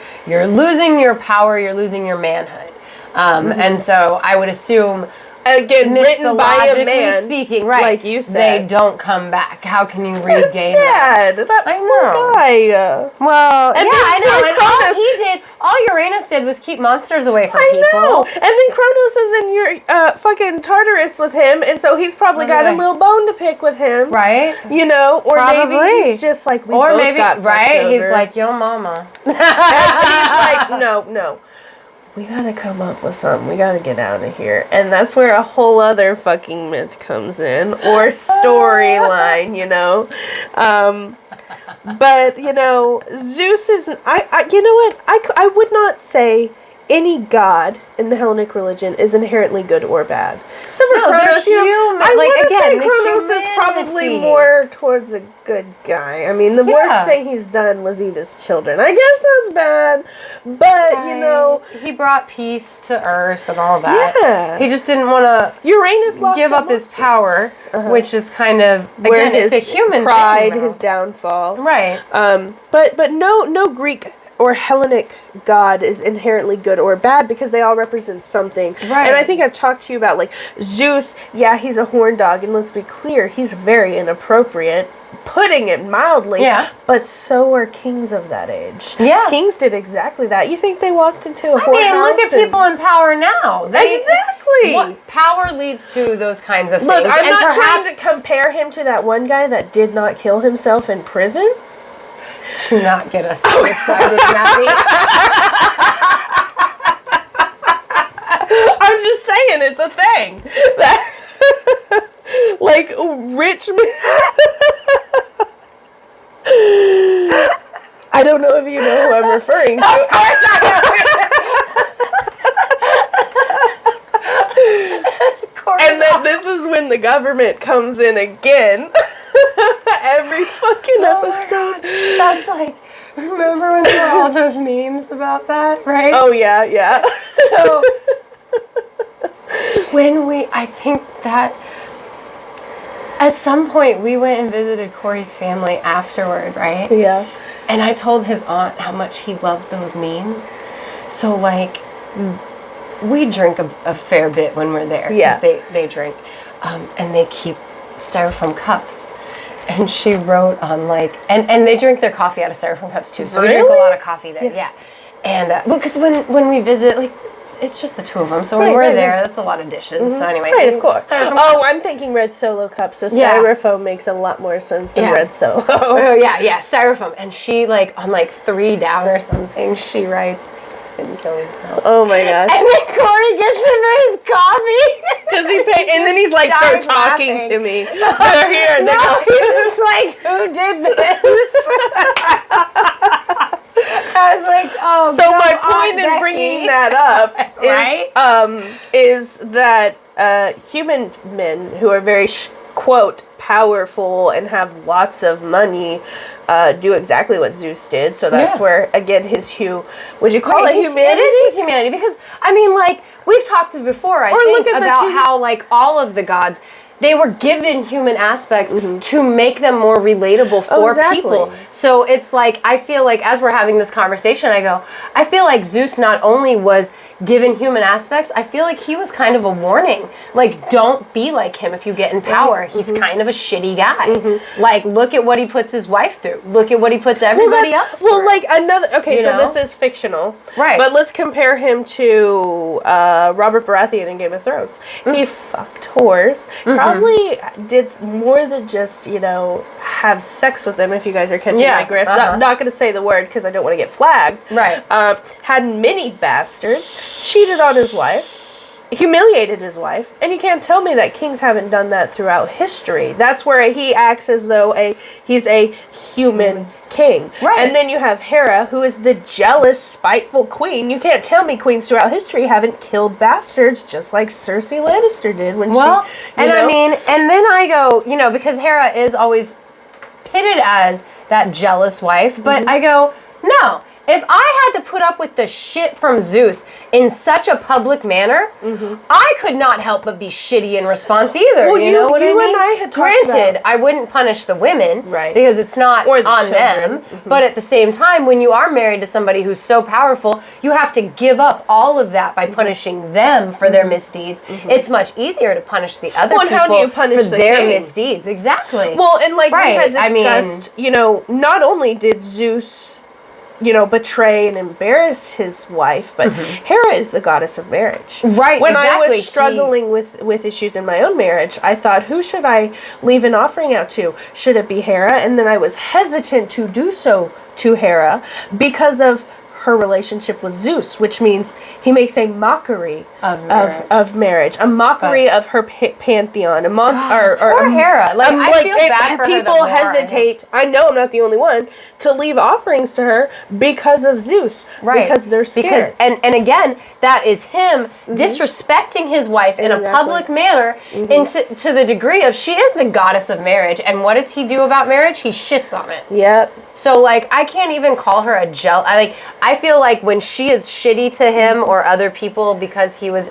power, you're losing your manhood, and so I would assume.
Again, written by a man,
speaking, right?
Like you said,
they don't come back. How can you regain
that? That poor guy.
Well, I know. And all Uranus did was keep monsters away from people. I know.
And then Kronos is in your fucking Tartarus with him, and so he's probably got a little bone to pick with him,
right?
Or probably. Maybe he's just like got
right. He's like, yo, mama.
And he's like, no. We gotta come up with something. We gotta get out of here. And that's where a whole other fucking myth comes in. Or storyline, But, Zeus is... you know what? I would not say any god in the Hellenic religion is inherently good or bad. Except for Kronos, I want to say Kronos is probably more towards a good guy. I mean, the worst thing he's done was eat his children. I guess that's bad, but,
he brought peace to Earth and all that.
Yeah.
He just didn't want to
Uranus
give up his power, which is kind of, again, it's a human
pride,
thing,
his downfall.
Right.
But no Greek or Hellenic god is inherently good or bad, because they all represent something. Right. And I think I've talked to you about, like, Zeus, he's a horn dog, and let's be clear, he's very inappropriate, putting it mildly. Yeah. But so are kings of that age. Yeah. Kings did exactly that. You think they walked into a whorehouse?
Look at people in power now.
Exactly.
Power leads to those kinds of things.
Look, I'm not trying to compare him to that one guy that did not kill himself in prison.
To not get us excited, Maddie.
I'm just saying, it's a thing. Like, rich men. I don't know if you know who I'm referring to. Of course I know. And then this is when the government comes in again. Every fucking episode.
That's like, remember when there were all those memes about that, right?
Oh, yeah.
So, I think that at some point we went and visited Corey's family afterward, right?
Yeah.
And I told his aunt how much he loved those memes. So, like, we drink a fair bit when we're there.
Yeah.
They drink. And they keep styrofoam cups. And she wrote on, like, and they drink their coffee out of styrofoam cups too. So we drink a lot of coffee there. Yeah. And, because when we visit, like, it's just the two of them. So when we're there, that's a lot of dishes. So anyway.
Right, of course. Oh, I'm thinking red Solo cups. So styrofoam makes a lot more sense than red Solo.
Oh, yeah, styrofoam. And she, like, on, like, 3 down or something, she writes,
oh my gosh.
And then Corey gets him his coffee.
Does he pay? And then he's like, they're talking to me. They're here.
No, he's just like, who did this? I was like, oh,
so my point in bringing that up is that human men who are very, quote, powerful and have lots of money do exactly what Zeus did. So that's where, again, would you call it humanity?
It is his humanity because, I mean, like, we've talked before, I think, about how, like, all of the gods, they were given human aspects to make them more relatable for people. So it's like, I feel like as we're having this conversation, I feel like Zeus not only was given human aspects, I feel like he was kind of a warning. Like, don't be like him if you get in power. He's kind of a shitty guy. Like, look at what he puts his wife through. Look at what he puts everybody else through.
Well, like so this is fictional.
Right.
But let's compare him to Robert Baratheon in Game of Thrones. He fucked whores. Probably did more than just, have sex with them, if you guys are catching my grift. Not going to say the word because I don't want to get flagged.
Right.
Had many bastards. Cheated on his wife, humiliated his wife, and you can't tell me that kings haven't done that throughout history. That's where he acts as though he's a human king. Right. And then you have Hera, who is the jealous, spiteful queen. You can't tell me queens throughout history haven't killed bastards, just like Cersei Lannister did when
I mean, and then I go, because Hera is always pitted as that jealous wife, but I go, no. If I had to put up with the shit from Zeus in such a public manner, I could not help but be shitty in response either.
Well,
you know what I mean?
And I had
Granted, I wouldn't punish the women because it's not
or the
on
children.
them. But at the same time, when you are married to somebody who's so powerful, you have to give up all of that by punishing them for their misdeeds. It's much easier to punish the other people
how do you punish
for their misdeeds. Exactly.
Well, and like we had discussed, not only did Zeus betray and embarrass his wife, but Hera is the goddess of marriage.
Right,
When I was struggling with issues in my own marriage, I thought, who should I leave an offering out to? Should it be Hera? And then I was hesitant to do so to Hera because of her relationship with Zeus, which means he makes a mockery of marriage, a mockery of her pantheon,
poor Hera. Like, I feel bad for her.
People hesitate. I know I'm not the only one to leave offerings to her because of Zeus, because they're scared.
And again, that is him disrespecting his wife in a public manner, to the degree of she is the goddess of marriage. And what does he do about marriage? He shits on it.
Yep.
So, like, I can't even call her a I feel like when she is shitty to him or other people because he was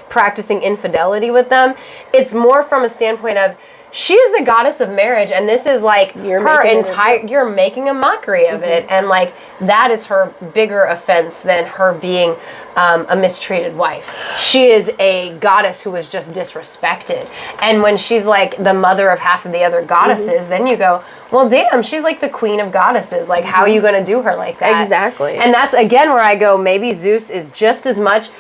practicing infidelity with them, it's more from a standpoint of she is the goddess of marriage, and this is like you're making a mockery of it, and like that is her bigger offense than her being a mistreated wife. She is a goddess who was just disrespected, and when she's like the mother of half of the other goddesses, then you go, well, damn, she's like the queen of goddesses. Like, how are you going to do her like that?
Exactly.
And that's again where I go, maybe Zeus is just as much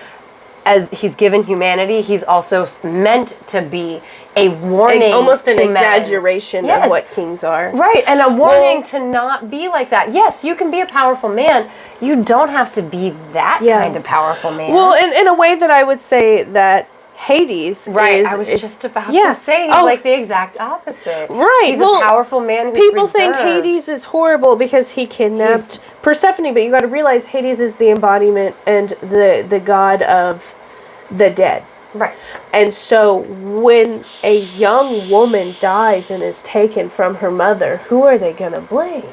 as he's given humanity, he's also meant to be a warning,
almost an exaggeration of what kings are.
Right, and a warning to not be like that. Yes, you can be a powerful man. You don't have to be that kind of powerful man.
Well, in a way that I would say that Hades
I was just about to say he's like the exact opposite.
Right.
He's a powerful man who's
people think Hades is horrible because he kidnapped Persephone, but you got to realize Hades is the embodiment and the god of the dead.
Right.
And so when a young woman dies and is taken from her mother, who are they going to blame?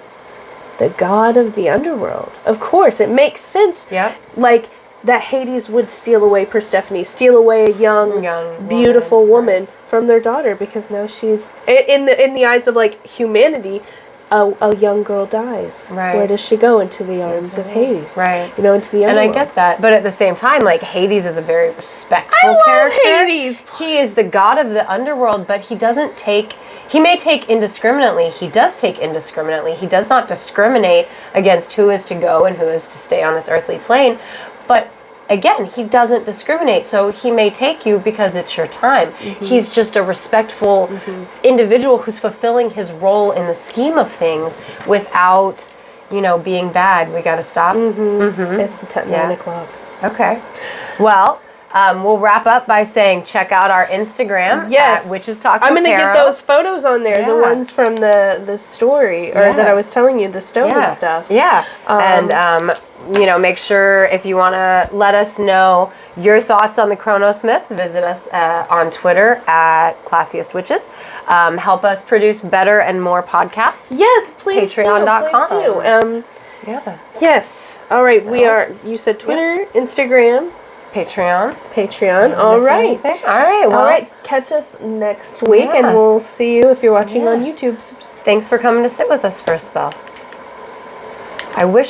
The god of the underworld. Of course, it makes sense.
Yeah.
Like that Hades would steal away Persephone, steal away a young beautiful woman from their daughter, because now she's in the eyes of like humanity. A young girl dies. Right. Where does she go? Into the arms of Hades. Right. Into the underworld.
And I get that. But at the same time, like, Hades is a very respectful character.
Hades.
He is the god of the underworld, but he doesn't take... He may take indiscriminately. He does take indiscriminately. He does not discriminate against who is to go and who is to stay on this earthly plane. But again, he doesn't discriminate. So he may take you because it's your time. He's just a respectful individual who's fulfilling his role in the scheme of things without, being bad. We got to stop.
It's 9 o'clock.
Okay. Well, we'll wrap up by saying check out our Instagram at Witches Talk
I'm going to get those photos on there, the ones from the story, or that I was telling you, the stone and stuff.
Yeah. And, make sure if you want to let us know your thoughts on the Kronos myth, visit us on Twitter at Classiest Witches. Help us produce better and more podcasts.
Yes, please
Patreon.com.
Please do. Yes. All right. So, you said Twitter, Instagram. Patreon. All right.
Well,
all right. Catch us next week, and we'll see you if you're watching on YouTube.
Thanks for coming to sit with us for a spell. I wish